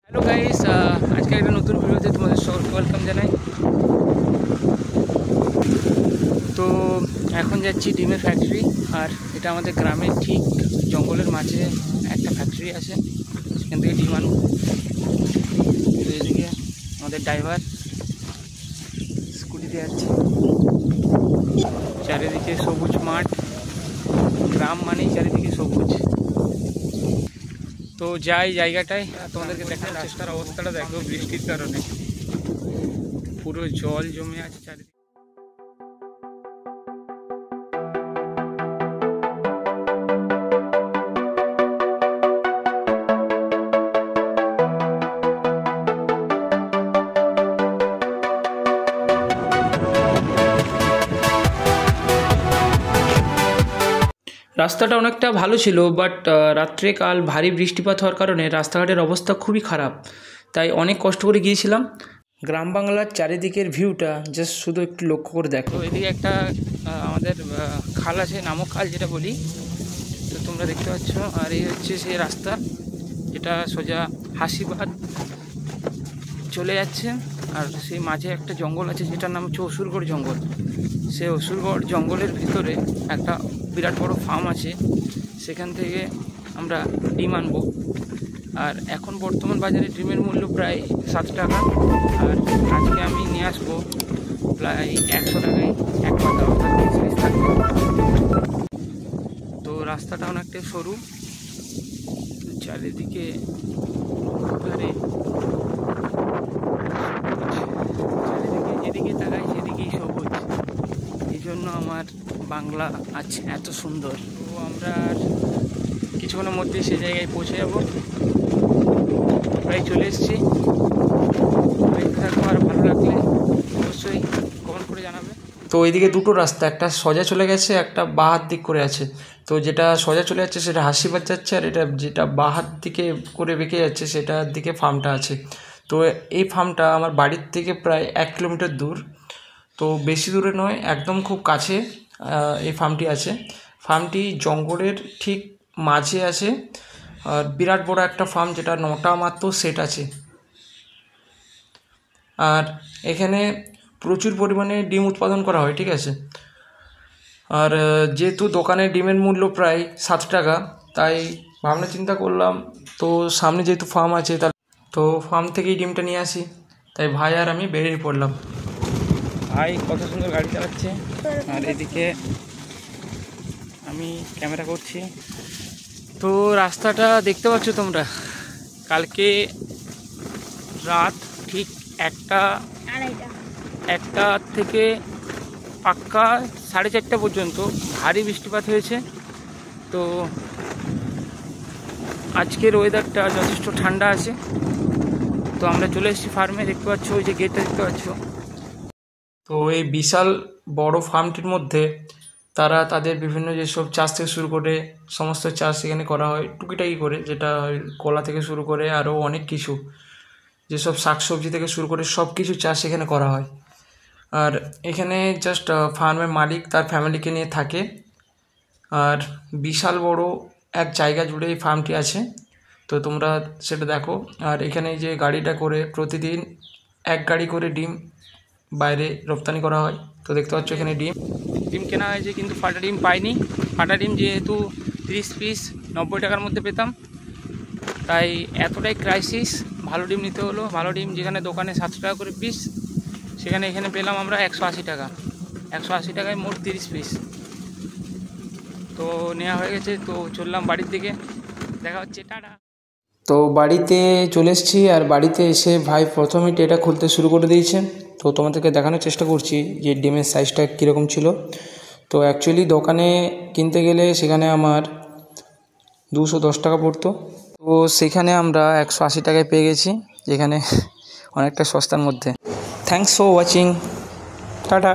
Hello guys, আজকে একটা নতুন ভিডিওতে তোমাদের সকলকে ওয়েলকাম জানাই। তো এখন যাচ্ছি ডিমের ফ্যাক্টরি, আর এটা আমাদের গ্রামের ঠিক জঙ্গলের মাঝে একটা ফ্যাক্টরি আছে, সেখান থেকে ডিম আনবো। তো এদিকে আমাদের ড্রাইভার স্কুটিতে যাচ্ছে, চারিদিকে সবুজ মাঠ, গ্রাম মানেই চারিদিকে সবুজ। তো যাই জায়গাটায় তোমাদেরকে দেখার চেষ্টার অবস্থাটা দেখো, বৃষ্টির কারণে পুরো জল জমে আছে চারিদিকে। রাস্তাটা অনেকটা ভালো ছিল, বাট রাত্রে কাল ভারী বৃষ্টিপাত হওয়ার কারণে রাস্তাঘাটের অবস্থা খুবই খারাপ, তাই অনেক কষ্ট করে গিয়েছিলাম। গ্রাম বাংলার চারিদিকের ভিউটা জাস্ট শুধু একটু লক্ষ্য করে দেখো। এদিকে একটা আমাদের খাল আছে, নামক খাল যেটা বলি, তো তোমরা দেখতে পাচ্ছ। আর এই হচ্ছে সেই রাস্তা যেটা সোজা হাসিবাদ চলে যাচ্ছে। আর সেই মাঝে একটা জঙ্গল আছে যেটার নাম হচ্ছে অসুরগড় জঙ্গল। সেই অসুরগড় জঙ্গলের ভিতরে একটা বিরাট বড় ফার্ম আছে, সেখান থেকে আমরা ডিম আনবো। আর এখন বর্তমান বাজারে ডিমের মূল্য প্রায় 7 টাকা, আর আজকে আমি নিয়ে আসবো প্রায় 100 টাকায় এক পাতা, অর্থাৎ 30 পিস থাকবে। তো রাস্তাটা অনেকটা সরু, চারিদিকে যেদিকে তাকাই সেদিকেই সবুজ, এই জন্য আমার বাংলা আছে এত সুন্দর। তো আমরা কিছুক্ষণের মধ্যে সে জায়গায় পৌঁছে যাব, প্রায় চলে এসেছি। আর ভালো লাগলে অবশ্যই কমেন্ট করে জানাবে। তো এইদিকে দুটো রাস্তা, একটা সোজা চলে গেছে, একটা বাঁ হাত দিক করে আছে। তো যেটা সোজা চলে যাচ্ছে সেটা হাসিবাদ যাচ্ছে, আর এটা যেটা বাঁ হাত দিকে করে বেঁকে যাচ্ছে সেটার দিকে ফার্মটা আছে। তো এই ফার্মটা আমার বাড়ির থেকে প্রায় 1 কিলোমিটার দূর, তো বেশি দূরে নয়, একদম খুব কাছে এই ফার্মটি আছে। ফার্মটি জঙ্গলের ঠিক মাঝে আছে, আর বিরাট বড় একটা ফার্ম, যেটা 9টা মাত্র সেট আছে। আর এখানে প্রচুর পরিমাণে ডিম উৎপাদন করা হয়, ঠিক আছে। আর যেহেতু দোকানে ডিমের মূল্য প্রায় 7 টাকা, তাই ভাবনা চিন্তা করলাম, তো সামনে যেহেতু ফার্ম আছে, তো ফার্ম থেকেই ডিমটা নিয়ে আসি। তাই ভাই আর আমি বেরিয়ে পড়লাম। ভাই কত সুন্দর গাড়ি চালাচ্ছে, আর এদিকে আমি ক্যামেরা করছি। তো রাস্তাটা দেখতে পাচ্ছ তোমরা, কালকে রাত ঠিক 1টা থেকে পাক্কা 4:30 পর্যন্ত ভারী বৃষ্টিপাত হয়েছে। তো আজকের ওয়েদারটা যথেষ্ট ঠান্ডা আছে। তো আমরা চলে এসেছি ফার্মে, দেখতে পাচ্ছ ওই যে গেটটা দেখতে পাচ্ছ। তো এই বিশাল বড় ফার্মটির মধ্যে তারা তাদের বিভিন্ন যেসব চাষ থেকে শুরু করে সমস্ত চাষ এখানে করা হয় টুকিটাকি করে, যেটা কলা থেকে শুরু করে আরও অনেক কিছু, যেসব শাকসবজি থেকে শুরু করে সব কিছু চাষ এখানে করা হয়। আর এখানে জাস্ট ফার্মের মালিক তার ফ্যামিলিকে নিয়ে থাকে, আর বিশাল বড় এক জায়গা জুড়ে এই ফার্মটি আছে। তো তোমরা সেটা দেখো। আর এখানে যে গাড়িটা করে প্রতিদিন 1 গাড়ি করে ডিম বাইরে রপ্তানি করা হয়। তো দেখতে পাচ্ছ এখানে ডিম কেনা হয়েছে, কিন্তু ফাটা ডিম পাইনি। ফাটা ডিম যেহেতু 30 পিস 90 টাকার মধ্যে পেতাম, তাই এতটাই ক্রাইসিস, ভালো ডিম নিতে হলো। ভালো ডিম যেখানে দোকানে 7 টাকা করে পিস, সেখানে এখানে পেলাম আমরা 180 টাকা। 180 টাকায় মোট 30 পিস। তো নেওয়া হয়ে গেছে, তো চললাম বাড়ির দিকে, দেখা হচ্ছে, টাটা। তো বাড়িতে চলে এসেছি, আর বাড়িতে এসে ভাই প্রথমেই এটা খুলতে শুরু করে দিয়েছে। তো তোমাদেরকে দেখানোর চেষ্টা করছি যে ডিমের সাইজটা কীরকম ছিল। তো অ্যাকচুয়ালি দোকানে কিনতে গেলে সেখানে আমার 210 টাকা পড়তো, তো সেখানে আমরা 180 টাকায় পেয়ে গেছি, যেখানে অনেকটা সস্তার মধ্যে। Thanks for watching, tata.